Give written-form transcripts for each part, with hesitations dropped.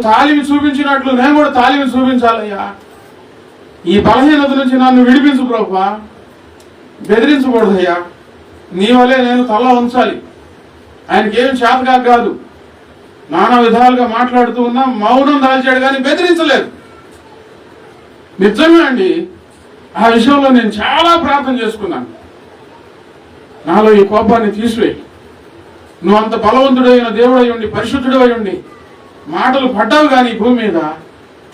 తాలిమి చూపించినట్లు నేను కూడా తాలిమి చూపించాలయ్యా. ఈ బలహీనత నుంచి నన్ను విడిపించు ప్రభువా, బెదిరించకూడదయ్యా. నీ వల్లే నేను తల ఉంచాలి. ఆయనకేం చేతగా కాదు, నానా విధాలుగా మాట్లాడుతూ ఉన్నా మౌనం దాల్చాడు కానీ బెదిరించలేదు. నిజమే అండి, ఆ విషయంలో నేను చాలా ప్రార్థన చేసుకున్నాను. నాలో ఈ కోపాన్ని తీసివేయి. నువ్వు అంత బలవంతుడైన దేవుడై ఉండి, పరిశుద్ధుడు అయి ఉండి మాటలు పడ్డావు కానీ భూమి మీద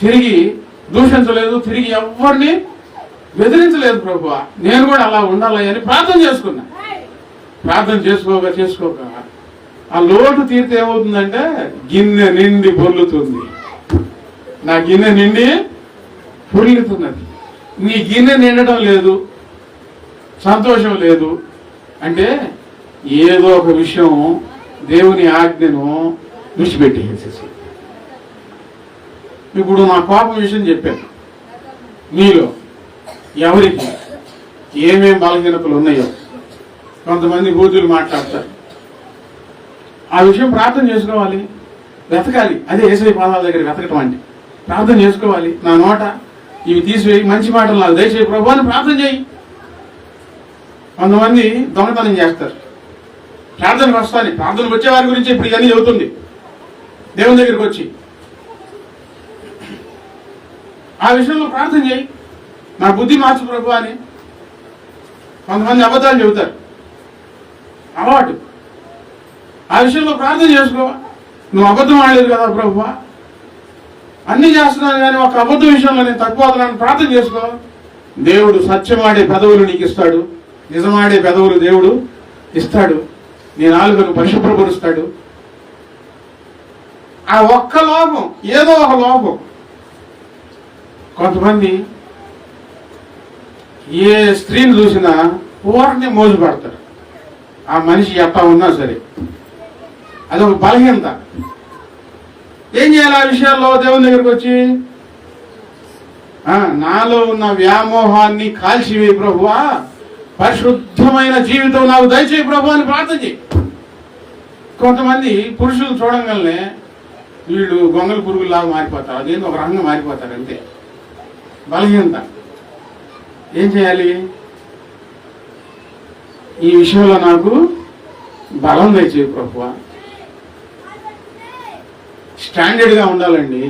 తిరిగి దూషించలేదు, తిరిగి ఎవరిని బెదిరించలేదు ప్రభువా. నేను కూడా అలా ఉండాలి అని ప్రార్థన చేసుకున్నా. ప్రార్థన చేసుకోక ఆ లోటు తీరితే ఏమవుతుందంటే గిన్నె నిండి పొర్లుతుంది. నా గిన్నె నిండి పొర్లుతున్నది. నీ గిన్నె నిండడం లేదు, సంతోషం లేదు అంటే ఏదో ఒక విషయం దేవుని ఆజ్ఞను విడిచిపెట్టేసేసి. ఇప్పుడు నా కోపం విషయం చెప్పాను. మీలో ఎవరికి ఏమేం బలహీనతలు ఉన్నాయో కొంతమంది బూతులు మాట్లాడతారు. ఆ విషయం ప్రార్థన చేసుకోవాలి, వెతకాలి. అదే యేసయ్య పాదాల దగ్గర వెతకటం అంటే ప్రార్థన చేసుకోవాలి. నా నోట ఇవి తీసివేయి, మంచి మాటలు నాకు దయచేయి ప్రభు అని ప్రార్థన చేయి. కొంతమంది దొంగతనం చేస్తారు. ప్రార్థనకు వస్తాను, ప్రార్థనకు వచ్చే వారి గురించి ఇప్పుడు ఇవన్నీ చెబుతుంది. దేవుని దగ్గరికి వచ్చి ఆ విషయంలో ప్రార్థన చేయి, నా బుద్ధి మార్చు ప్రభు అని. కొంతమంది అబద్ధాలు చెబుతారు, అలవాటు. ఆ విషయంలో ప్రార్థన చేసుకో. నువ్వు అబద్ధం ఆడలేదు కదా ప్రభు, అన్ని చేస్తున్నాను కానీ ఒక అబద్ధం విషయంలో నేను తక్కువ అవుతున్నాను, ప్రార్థన చేసుకో. దేవుడు సత్యమాడే పెదవులు నీకు ఇస్తాడు, నిజమాడే పెదవులు దేవుడు ఇస్తాడు, నీ నాలుకను పరిశుభ్రపరుస్తాడు. ఆ ఒక్క లోపం, ఏదో ఒక లోపం. కొంతమంది ఏ స్త్రీని చూసినా పూర్ణి మోజు పడతారు. ఆ మనిషి ఎట్టా ఉన్నా సరే అదొక బలహీనత. ఏం చేయాలి ఆ విషయాల్లో? దేవుని దగ్గరికి వచ్చి నాలో ఉన్న వ్యామోహాన్ని కాల్చివేయి ప్రభువా, పరిశుద్ధమైన జీవితం నాకు దయచేయి ప్రభు అని ప్రార్థన చేయి. కొంతమంది పురుషులు చూడంగానే వీళ్ళు గొంగల పురుగుల్లాగా మారిపోతారు, అదేంటి ఒక రకంగా మారిపోతారు అంతే. బలహీనత. ఏం చేయాలి? ఈ విషయంలో నాకు బలం దయచేయి ప్రభువా. స్టాండర్డ్గా ఉండాలండి.